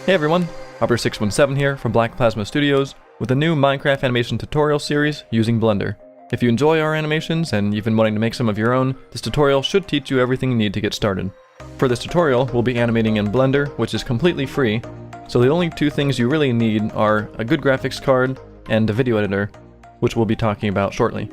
Hey everyone, Hopper617 here from Black Plasma Studios with a new Minecraft animation tutorial series using Blender. If you enjoy our animations and you've been wanting to make some of your own, this tutorial should teach you everything you need to get started. For this tutorial, we'll be animating in Blender, which is completely free, so the only two things you really need are a good graphics card and a video editor, which we'll be talking about shortly.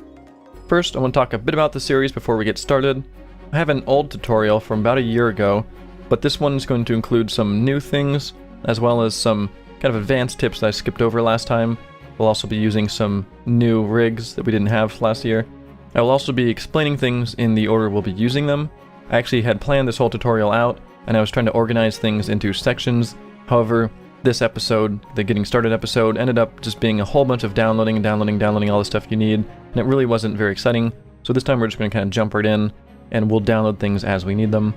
First, I want to talk a bit about the series before we get started. I have an old tutorial from about a year ago, but this one is going to include some new things, as well as some kind of advanced tips that I skipped over last time. We'll also be using some new rigs that we didn't have last year. I will also be explaining things in the order we'll be using them. I actually had planned this whole tutorial out, and I was trying to organize things into sections. However, this episode, the Getting Started episode, ended up just being a whole bunch of downloading all the stuff you need, and it really wasn't very exciting. So this time we're just going to kind of jump right in, and we'll download things as we need them.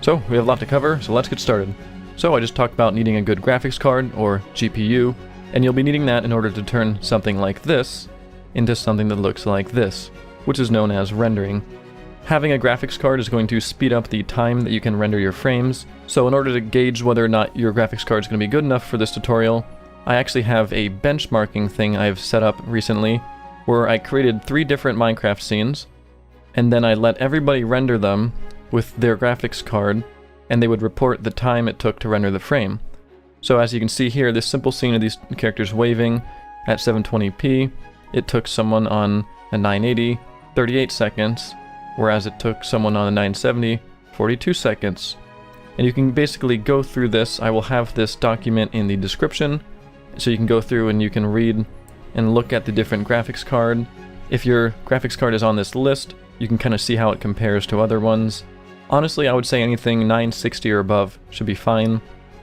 So we have a lot to cover, so let's get started. So I just talked about needing a good graphics card, or GPU, and you'll be needing that in order to turn something like this into something that looks like this, which is known as rendering. Having a graphics card is going to speed up the time that you can render your frames, so in order to gauge whether or not your graphics card is going to be good enough for this tutorial, I actually have a benchmarking thing I've set up recently, where I created 3 different Minecraft scenes, and then I let everybody render them with their graphics card, and they would report the time it took to render the frame. So as you can see here, this simple scene of these characters waving at 720p, it took someone on a 980 38 seconds, whereas it took someone on a 970 42 seconds. And you can basically go through this. I will have this document in the description, so you can go through and you can read and look at the different graphics card. If your graphics card is on this list, you can kind of see how it compares to other ones. Honestly, I would say anything 960 or above should be fine.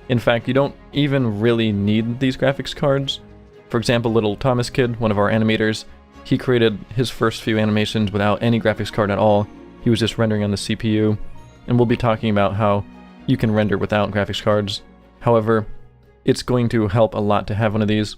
In fact, you don't even really need these graphics cards. For example, Little Thomas Kid, one of our animators, he created his first few animations without any graphics card at all. He was just rendering on the CPU, and we'll be talking about how you can render without graphics cards. However, it's going to help a lot to have one of these.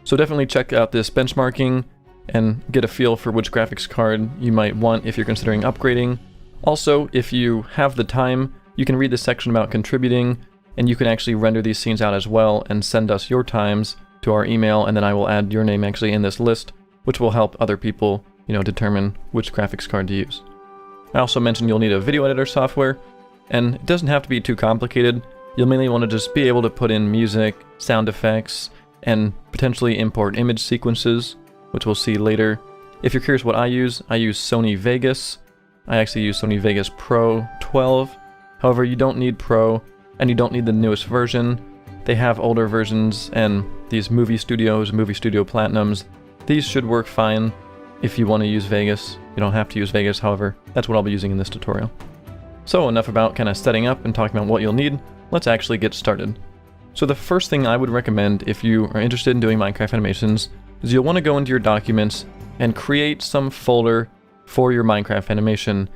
So definitely check out this benchmarking and get a feel for which graphics card you might want if you're considering upgrading. Also, if you have the time, you can read the section about contributing, and you can actually render these scenes out as well and send us your times to our email, and then I will add your name actually in this list, which will help other people, determine which graphics card to use. I also mentioned you'll need a video editor software, and it doesn't have to be too complicated. You'll mainly want to just be able to put in music, sound effects, and potentially import image sequences, which we'll see later. If you're curious what I use Sony Vegas. I actually use Sony Vegas Pro 12. However, you don't need Pro, and you don't need the newest version. They have older versions, and these Movie Studio Platinums, these should work fine if you want to use Vegas. You don't have to use Vegas, however, that's what I'll be using in this tutorial. So enough about kind of setting up and talking about what you'll need. Let's actually get started. So the first thing I would recommend if you are interested in doing Minecraft animations is you'll want to go into your documents and create some folder for your Minecraft animation.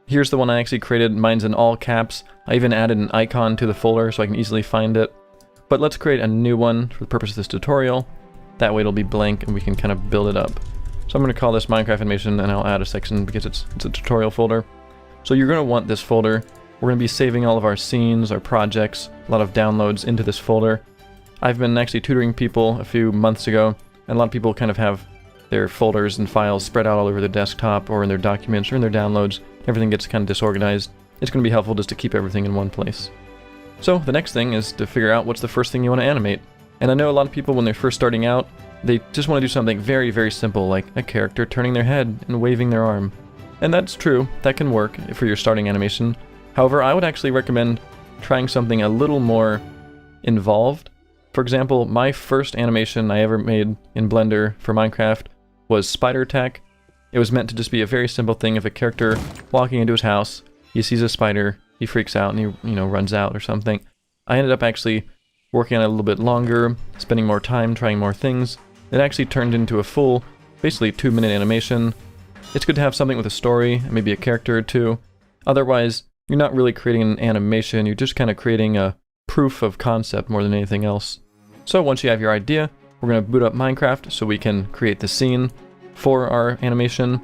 Here's the one I actually created. Mine's in all caps. I even added an icon to the folder so I can easily find it. But let's create a new one for the purpose of this tutorial. That way it'll be blank and we can kind of build it up. So I'm going to call this Minecraft animation, and I'll add a section because it's a tutorial folder. So you're going to want this folder. We're going to be saving all of our scenes, our projects, a lot of downloads into this folder. I've been actually tutoring people a few months ago, and a lot of people kind of have their folders and files spread out all over their desktop or in their documents or in their downloads. Everything gets kind of disorganized. It's going to be helpful just to keep everything in one place. So the next thing is to figure out what's the first thing you want to animate. And I know a lot of people, when they're first starting out, they just want to do something very, very simple, like a character turning their head and waving their arm. And that's true, that can work for your starting animation. However, I would actually recommend trying something a little more involved. For example, my first animation I ever made in Blender for Minecraft was Spider Attack. It was meant to just be a very simple thing of a character walking into his house, he sees a spider, he freaks out, and he runs out or something. I ended up actually working on it a little bit longer, spending more time, trying more things. It actually turned into a full, basically 2-minute animation. It's good to have something with a story, maybe a character or two. Otherwise, you're not really creating an animation, you're just kind of creating a proof of concept more than anything else. So once you have your idea, we're going to boot up Minecraft so we can create the scene for our animation.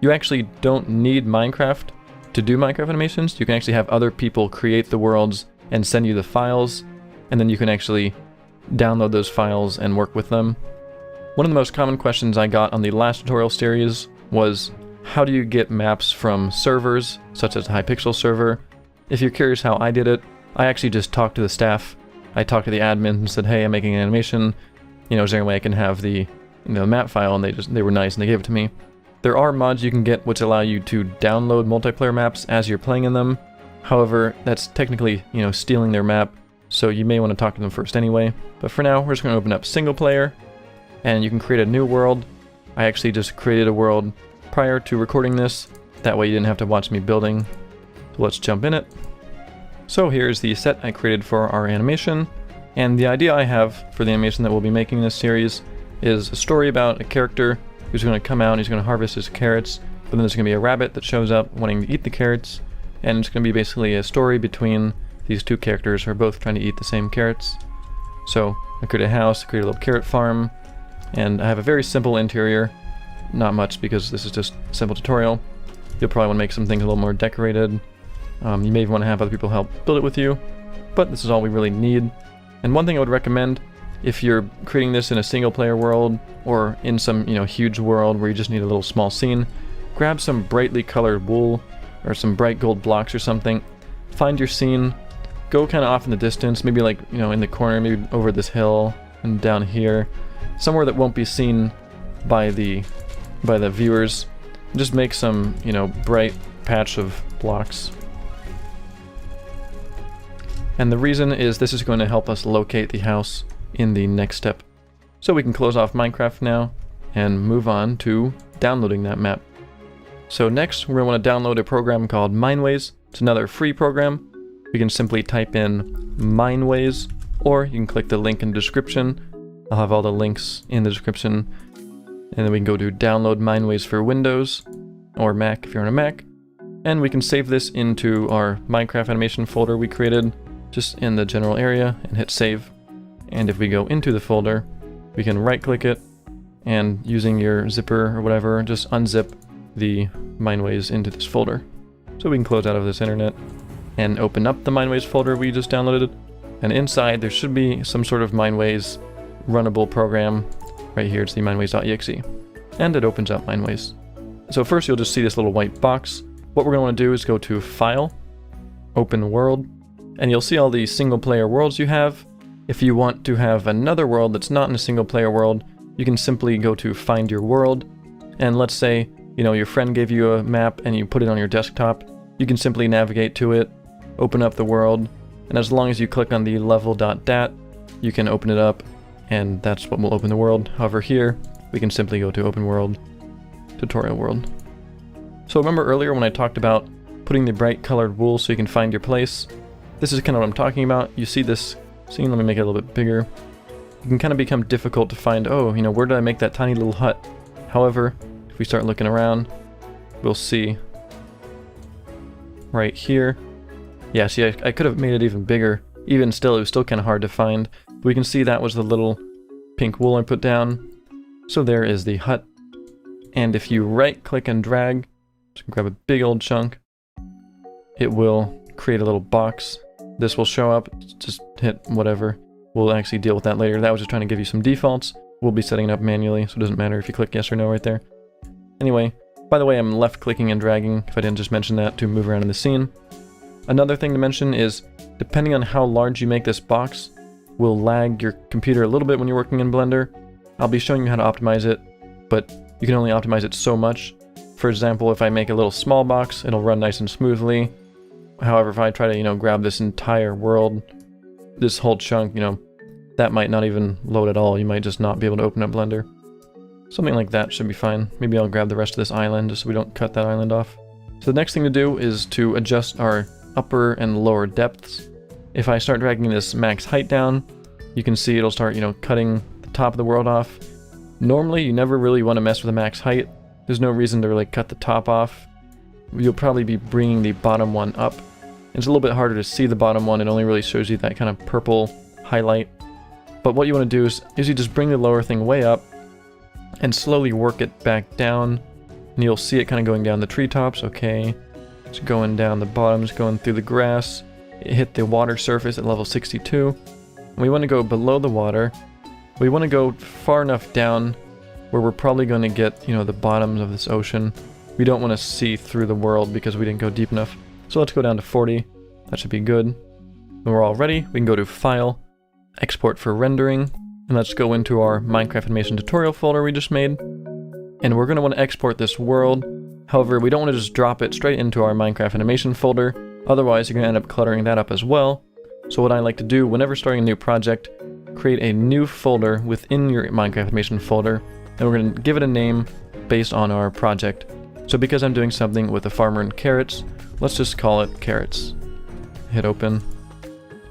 You actually don't need Minecraft to do Minecraft animations. You can actually have other people create the worlds and send you the files. and then you can actually download those files and work with them. One of the most common questions I got on the last tutorial series was, how do you get maps from servers, such as a Hypixel server? If you're curious how I did it, I actually just talked to the staff. I talked to the admin and said, hey, I'm making an animation. Is there any way I can have the map file? And they were nice and they gave it to me. There are mods you can get which allow you to download multiplayer maps as you're playing in them. However, that's technically, stealing their map, so you may want to talk to them first anyway. But for now, we're just going to open up single player, and you can create a new world. I actually just created a world prior to recording this. That way you didn't have to watch me building. So let's jump in it. So here's the set I created for our animation, and the idea I have for the animation that we'll be making in this series is a story about a character who's going to come out and he's going to harvest his carrots, but then there's going to be a rabbit that shows up wanting to eat the carrots, and it's going to be basically a story between these two characters who are both trying to eat the same carrots. So I created a house, I created a little carrot farm, and I have a very simple interior. Not much because this is just a simple tutorial. You'll probably want to make some things a little more decorated. You may even want to have other people help build it with you, but this is all we really need. And one thing I would recommend, if you're creating this in a single player world or in some huge world where you just need a little small scene, grab some brightly colored wool or some bright gold blocks or something. Find your scene, go kind of off in the distance, maybe like in the corner, maybe over this hill and down here, somewhere that won't be seen by the viewers. Just make some bright patch of blocks. And the reason is this is going to help us locate the house in the next step. So we can close off Minecraft now and move on to downloading that map. So next we're going to want to download a program called Mineways. It's another free program. You can simply type in Mineways, or you can click the link in the description. I'll have all the links in the description. And then we can go to download Mineways for Windows or Mac if you're on a Mac. And we can save this into our Minecraft animation folder we created just in the general area and hit save. And if we go into the folder, we can right click it and using your zipper or whatever, just unzip the Mineways into this folder. So we can close out of this internet and open up the Mineways folder we just downloaded. And inside there should be some sort of Mineways runnable program. Right here it's the mineways.exe. And it opens up Mineways. So first you'll just see this little white box. What we're going to want to do is go to File, Open World, and you'll see all the single player worlds you have. If you want to have another world that's not in a single player world, you can simply go to Find Your World, and let's say, your friend gave you a map and you put it on your desktop, you can simply navigate to it, open up the world, and as long as you click on the level.dat, you can open it up, and that's what will open the world. However, here, we can simply go to Open World, Tutorial World. So remember earlier when I talked about putting the bright colored wool so you can find your place? This is kind of what I'm talking about. You see this scene, let me make it a little bit bigger. It can kind of become difficult to find, where did I make that tiny little hut? However, if we start looking around, we'll see right here. Yeah, see, I could have made it even bigger. Even still, it was still kind of hard to find. But we can see that was the little pink wool I put down. So there is the hut. And if you right click and drag, just grab a big old chunk, it will create a little box. This will show up, just hit whatever. We'll actually deal with that later. That was just trying to give you some defaults. We'll be setting it up manually, so it doesn't matter if you click yes or no right there. Anyway, by the way, I'm left clicking and dragging, if I didn't just mention that, to move around in the scene. Another thing to mention is, depending on how large you make this box, will lag your computer a little bit when you're working in Blender. I'll be showing you how to optimize it, but you can only optimize it so much. For example, if I make a little small box, it'll run nice and smoothly. However, if I try to, grab this entire world, this whole chunk, that might not even load at all. You might just not be able to open up Blender. Something like that should be fine. Maybe I'll grab the rest of this island just so we don't cut that island off. So the next thing to do is to adjust our upper and lower depths. If I start dragging this max height down, you can see it'll start, cutting the top of the world off. Normally, you never really want to mess with the max height. There's no reason to really cut the top off. You'll probably be bringing the bottom one up. It's a little bit harder to see the bottom one. It only really shows you that kind of purple highlight. But what you want to do is you just bring the lower thing way up and slowly work it back down. And you'll see it kind of going down the treetops. Okay, it's going down the bottoms, going through the grass. It hit the water surface at level 62. We want to go below the water. We want to go far enough down where we're probably going to get, you know, the bottoms of this ocean. We don't want to see through the world because we didn't go deep enough. So let's go down to 40. That should be good. When we're all ready, we can go to File, Export for Rendering, and let's go into our Minecraft Animation Tutorial folder we just made. And we're going to want to export this world. However, we don't want to just drop it straight into our Minecraft Animation folder. Otherwise, you're going to end up cluttering that up as well. So what I like to do whenever starting a new project, create a new folder within your Minecraft Animation folder, and we're going to give it a name based on our project. So because I'm doing something with a farmer and carrots, let's just call it carrots. Hit open.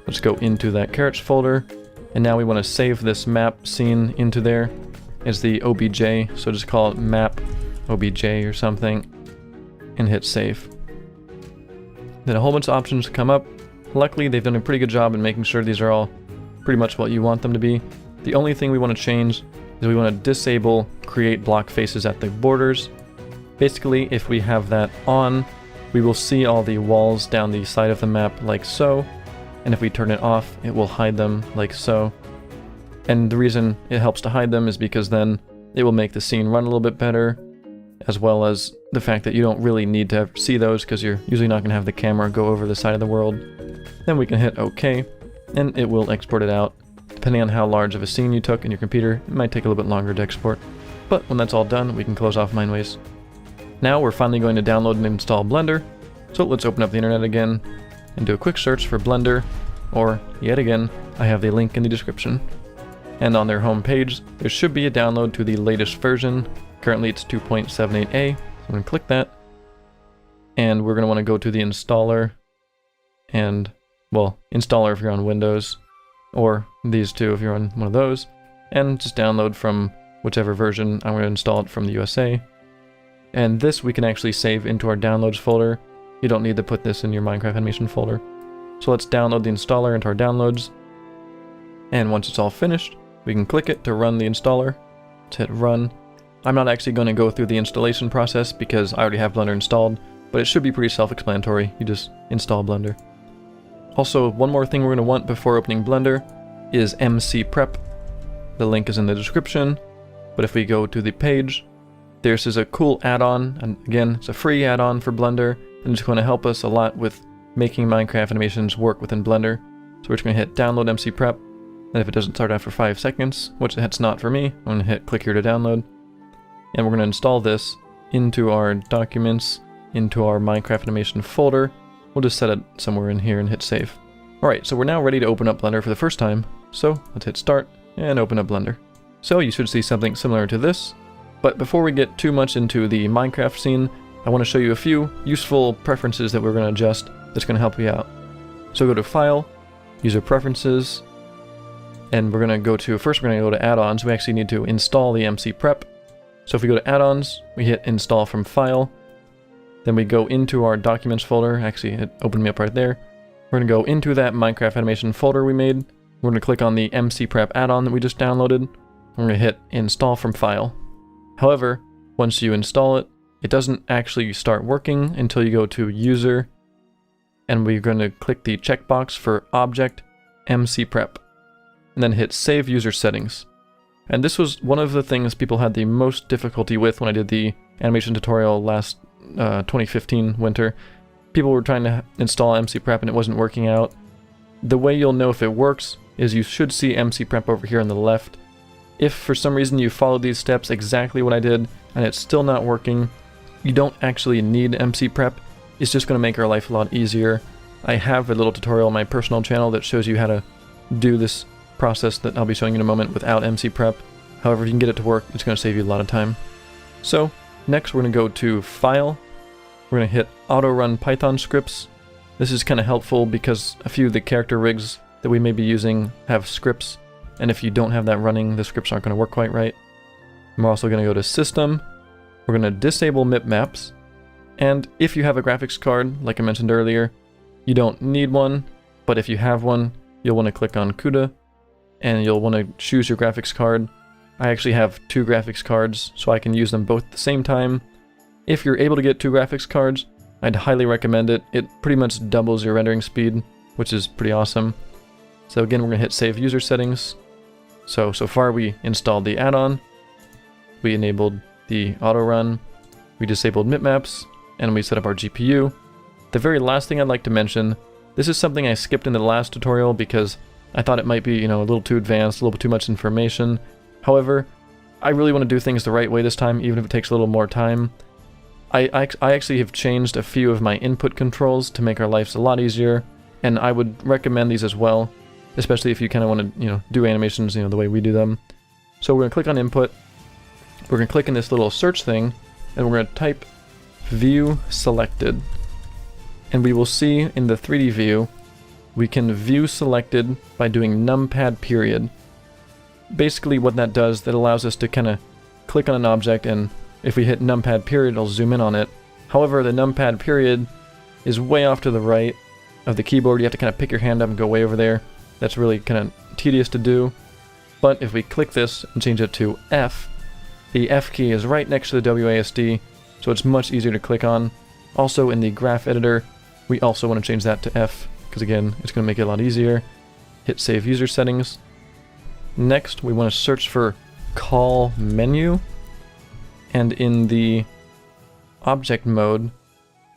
Let's go into that carrots folder, and now we want to save this map scene into there. It's the OBJ, so just call it map OBJ or something, and hit save. Then a whole bunch of options come up. Luckily, they've done a pretty good job in making sure these are all pretty much what you want them to be. The only thing we want to change is we want to disable create block faces at the borders. Basically, if we have that on, we will see all the walls down the side of the map like so, and if we turn it off, it will hide them like so. And the reason it helps to hide them is because then it will make the scene run a little bit better, as well as the fact that you don't really need to see those because you're usually not going to have the camera go over the side of the world. Then we can hit OK, and it will export it out. Depending on how large of a scene you took in your computer, it might take a little bit longer to export. But when that's all done, we can close off Mineways. Now we're finally going to download and install Blender. So let's open up the internet again and do a quick search for Blender, or yet again, I have the link in the description. And on their home page, there should be a download to the latest version. Currently it's 2.78a, so I'm going to click that. And we're going to want to go to the installer, and, well, installer if you're on Windows, or these two if you're on one of those, and just download from whichever version. I'm going to install it from the USA. And this we can actually save into our downloads folder. You don't need to put this in your Minecraft Animation folder. So let's download the installer into our downloads. And once it's all finished, we can click it to run the installer. Let's hit run. I'm not actually going to go through the installation process because I already have Blender installed, but it should be pretty self-explanatory. You just install Blender. Also, one more thing we're going to want before opening Blender is MC Prep. The link is in the description, but if we go to the page, this is a cool add-on, and again, it's a free add-on for Blender, and it's going to help us a lot with making Minecraft animations work within Blender. So we're just going to hit download MC Prep, and if it doesn't start after 5 seconds, which it's not for me, I'm going to hit click here to download. And we're going to install this into our documents, into our Minecraft animation folder. We'll just set it somewhere in here and hit save. Alright, so we're now ready to open up Blender for the first time. So let's hit start and open up Blender. So you should see something similar to this. But before we get too much into the Minecraft scene, I want to show you a few useful preferences that we're going to adjust that's going to help you out. So go to File, User Preferences, and we're going to go to, first we're going to go to Add-ons. We actually need to install the MC Prep. So if we go to Add-ons, we hit Install from File, then we go into our Documents folder. Actually, it opened me up right there. We're going to go into that Minecraft Animation folder we made. We're going to click on the MC Prep add-on that we just downloaded. We're going to hit Install from File. However, once you install it, it doesn't actually start working until you go to User, and we're going to click the checkbox for Object MC Prep, and then hit Save User Settings. And this was one of the things people had the most difficulty with when I did the animation tutorial last 2015 winter. People were trying to install MC Prep and it wasn't working out. The way you'll know if it works is you should see MC Prep over here on the left. If for some reason you followed these steps exactly what I did and it's still not working, you don't actually need MC Prep. It's just going to make our life a lot easier. I have a little tutorial on my personal channel that shows you how to do this process that I'll be showing you in a moment without MC Prep. However, if you can get it to work, it's going to save you a lot of time. So, next we're going to go to File. We're going to hit Auto Run Python Scripts. This is kind of helpful because a few of the character rigs that we may be using have scripts, and if you don't have that running, the scripts aren't going to work quite right. And we're also going to go to System. We're going to disable MIP maps, and if you have a graphics card, like I mentioned earlier, you don't need one, but if you have one, you'll want to click on CUDA, and you'll want to choose your graphics card. I actually have 2 graphics cards, so I can use them both at the same time. If you're able to get 2 graphics cards, I'd highly recommend it. It pretty much doubles your rendering speed, which is pretty awesome. So again, we're going to hit Save User Settings. So far we installed the add-on, we enabled the auto run, we disabled mipmaps, and we set up our GPU. The very last thing I'd like to mention, this is something I skipped in the last tutorial because I thought it might be, a little too advanced, a little bit too much information. However, I really want to do things the right way this time, even if it takes a little more time. I actually have changed a few of my input controls to make our lives a lot easier, and I would recommend these as well, especially if you kind of want to, do animations, the way we do them. So we're going to click on input, we're going to click in this little search thing, and we're going to type view selected. And we will see in the 3D view, we can view selected by doing numpad period. Basically what that does, that allows us to kind of click on an object, and if we hit numpad period, it'll zoom in on it. However, the numpad period is way off to the right of the keyboard. You have to kind of pick your hand up and go way over there. That's really kind of tedious to do. But if we click this and change it to F, the F key is right next to the WASD, so it's much easier to click on. Also in the graph editor, we also want to change that to F, because again, it's going to make it a lot easier. Hit Save User Settings. Next, we want to search for Call Menu, and in the Object Mode,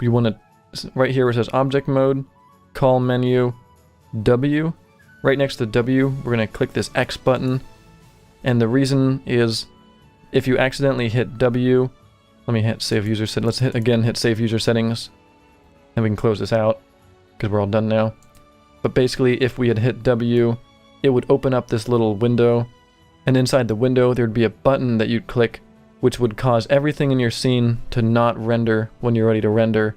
we want to, right here where it says Object Mode, Call Menu, W. Right next to W, we're going to click this X button, and the reason is, if you accidentally hit W, let me hit Save User Settings, let's hit Save User Settings, and we can close this out, because we're all done now. But basically, if we had hit W, it would open up this little window, and inside the window there would be a button that you'd click, which would cause everything in your scene to not render when you're ready to render.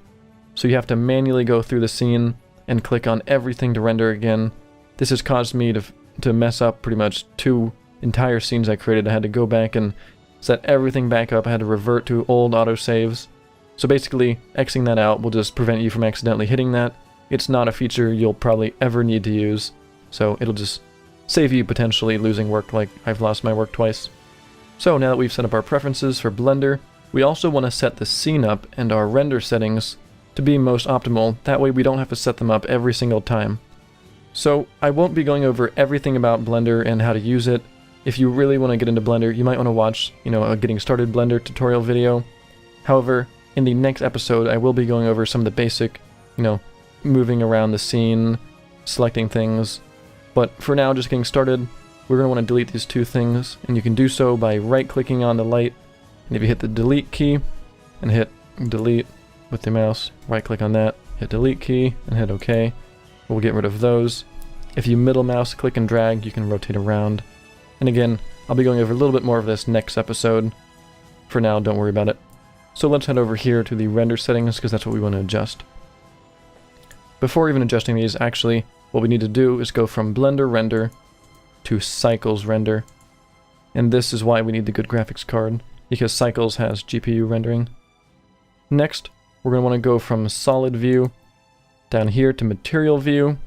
So you have to manually go through the scene and click on everything to render again. This has caused me to mess up pretty much 2 entire scenes I created. I had to go back and set everything back up. I had to revert to old autosaves. So basically, Xing that out will just prevent you from accidentally hitting that. It's not a feature you'll probably ever need to use, so it'll just save you potentially losing work like I've lost my work twice. So now that we've set up our preferences for Blender, we also want to set the scene up and our render settings to be most optimal. That way we don't have to set them up every single time. So I won't be going over everything about Blender and how to use it. If you really want to get into Blender, you might want to watch, a Getting Started Blender tutorial video. However, in the next episode, I will be going over some of the basic, moving around the scene, selecting things. But for now, just getting started, we're going to want to delete these 2 things, and you can do so by right-clicking on the light, and if you hit the delete key, and hit delete with the mouse, right-click on that, hit delete key, and hit OK. We'll get rid of those. If you middle mouse click and drag, you can rotate around. And again, I'll be going over a little bit more of this next episode. For now, don't worry about it. So let's head over here to the render settings, because that's what we want to adjust. Before even adjusting these, actually, what we need to do is go from Blender Render to Cycles Render. And this is why we need the good graphics card, because Cycles has GPU rendering. Next, we're going to want to go from Solid View down here to Material View.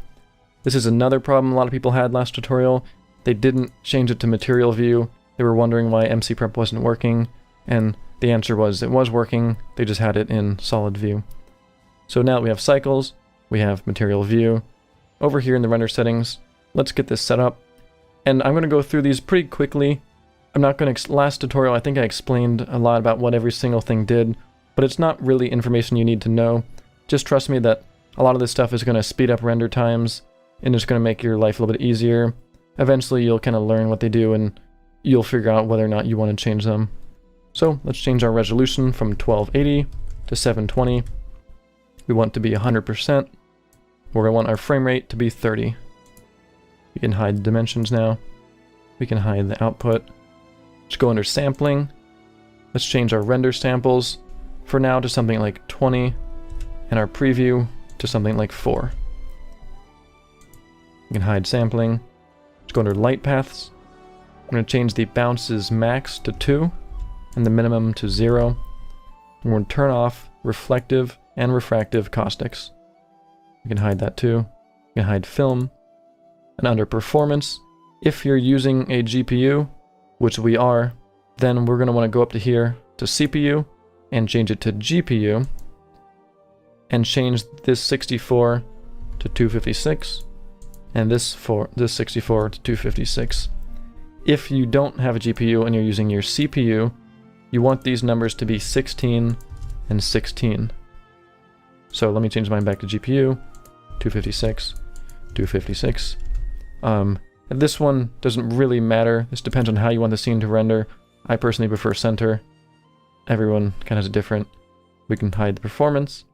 This is another problem a lot of people had last tutorial. They didn't change it to Material View. They were wondering why MC Prep wasn't working, and the answer was it was working, they just had it in Solid View. So now that we have Cycles, we have Material View. Over here in the render settings, let's get this set up. And I'm going to go through these pretty quickly. I'm not going to, last tutorial I think I explained a lot about what every single thing did, but it's not really information you need to know. Just trust me that a lot of this stuff is going to speed up render times, and it's going to make your life a little bit easier. Eventually you'll kind of learn what they do, and you'll figure out whether or not you want to change them. So let's change our resolution from 1280 to 720. We want to be 100%. We're going to want our frame rate to be 30. We can hide dimensions now. We can hide the output. Let's go under sampling. Let's change our render samples for now to something like 20, and our preview to something like 4. We can hide sampling. Let's go under light paths. I'm going to change the bounces max to 2 and the minimum to 0. We're going to turn off reflective and refractive caustics. You can hide that too. You can hide film. And under performance, if you're using a GPU, which we are, then we're going to want to go up to here to CPU and change it to GPU and change this 64 to 256 and this 64 to 256. If you don't have a GPU and you're using your CPU, you want these numbers to be 16 and 16. So let me change mine back to GPU, 256, 256. This one doesn't really matter. This depends on how you want the scene to render. I personally prefer center. Everyone kind of has a different. We can hide the performance.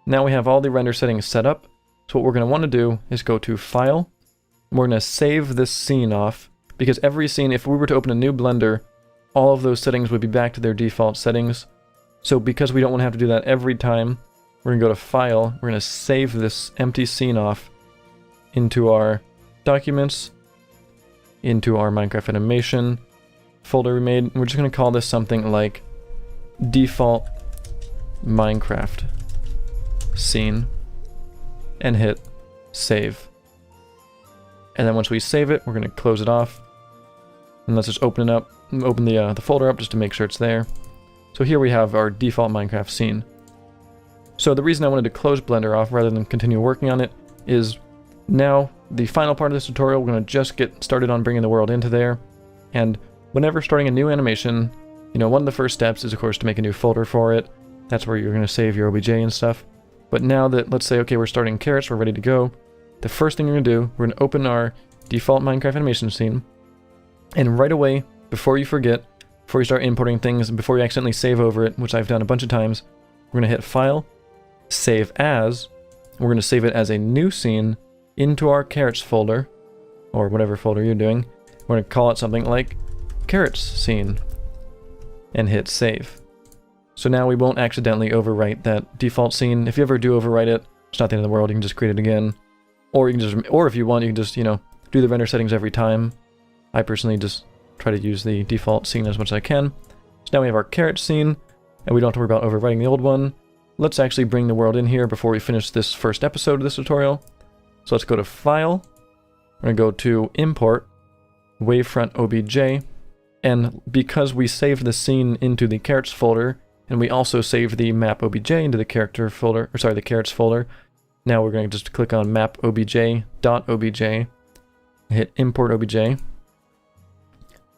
Now we have all the render settings set up. So what we're going to want to do is go to File. We're going to save this scene off, because every scene, if we were to open a new Blender, all of those settings would be back to their default settings. So because we don't want to have to do that every time, we're going to go to File. We're going to save this empty scene off into our Documents, into our Minecraft animation folder we made. And we're just going to call this something like Default Minecraft Scene, and hit Save. And then once we save it, we're going to close it off. And let's just open it up, open the folder up just to make sure it's there. So here we have our default Minecraft scene. So the reason I wanted to close Blender off rather than continue working on it is now the final part of this tutorial, we're going to just get started on bringing the world into there. And whenever starting a new animation, you know, one of the first steps is of course to make a new folder for it. That's where you're going to save your OBJ and stuff. But now that, let's say, okay, we're starting carrots, we're ready to go. The first thing you're going to do, we're going to open our default Minecraft animation scene. And right away, before you forget, before you start importing things, before you accidentally save over it, which I've done a bunch of times, we're going to hit File, Save As. We're going to save it as a new scene into our carrots folder, or whatever folder you're doing. We're going to call it something like carrots scene, and hit Save. So now we won't accidentally overwrite that default scene. If you ever do overwrite it, it's not the end of the world. You can just create it again, or you can just, or if you want, you can just, you know, do the render settings every time. I personally just try to use the default scene as much as I can. So now we have our carrot scene, and we don't have to worry about overwriting the old one. Let's actually bring the world in here before we finish this first episode of this tutorial. So let's go to File. We're going to go to Import, Wavefront OBJ, and because we saved the scene into the carrots folder, and we also saved the map OBJ into the character folder, or sorry, the carrots folder, now we're going to just click on map obj.obj, hit import obj.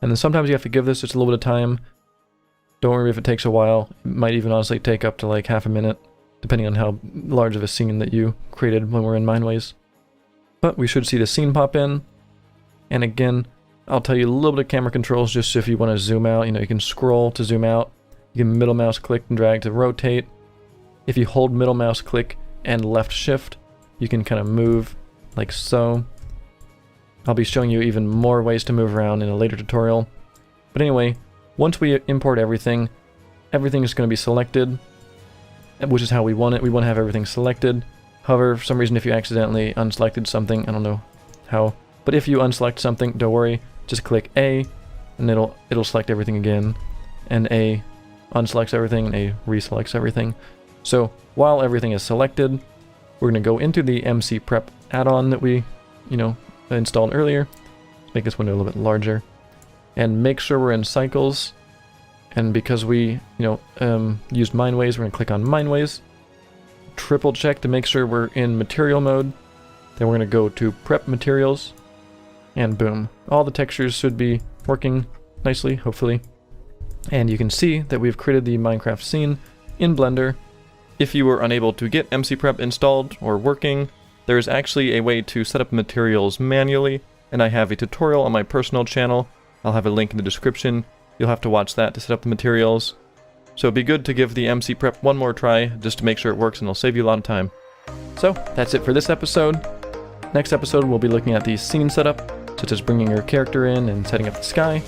And then sometimes you have to give this just a little bit of time. Don't worry if it takes a while. It might even honestly take up to like half a minute, depending on how large of a scene that you created when we're in Mineways. But we should see the scene pop in. And again, I'll tell you a little bit of camera controls just if you want to zoom out. You know, you can scroll to zoom out. You can middle mouse click and drag to rotate. If you hold middle mouse click and left shift, you can kind of move like so. I'll be showing you even more ways to move around in a later tutorial. But anyway, once we import everything, everything is going to be selected, which is how we want it. We want to have everything selected. However, for some reason, if you accidentally unselected something, I don't know how, but if you unselect something, don't worry, just click A, and it'll select everything again, and A unselects everything, and A reselects everything. So while everything is selected, we're going to go into the MC Prep add-on that we, you know, installed earlier. Let's make this window a little bit larger, and make sure we're in cycles. And because we, you know, used Mineways, we're going to click on Mineways. Triple check to make sure we're in material mode. Then we're going to go to Prep Materials, and boom, all the textures should be working nicely, hopefully. And you can see that we've created the Minecraft scene in Blender. If you were unable to get MC Prep installed or working, there is actually a way to set up materials manually, and I have a tutorial on my personal channel. I'll have a link in the description. You'll have to watch that to set up the materials. So it'd be good to give the MC Prep one more try just to make sure it works, and it'll save you a lot of time. So that's it for this episode. Next episode we'll be looking at the scene setup, such as bringing your character in and setting up the sky.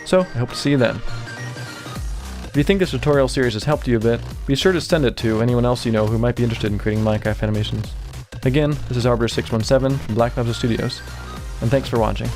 So I hope to see you then. If you think this tutorial series has helped you a bit, be sure to send it to anyone else you know who might be interested in creating Minecraft animations. Again, this is Arbor617 from Black Plasma Studios, and thanks for watching.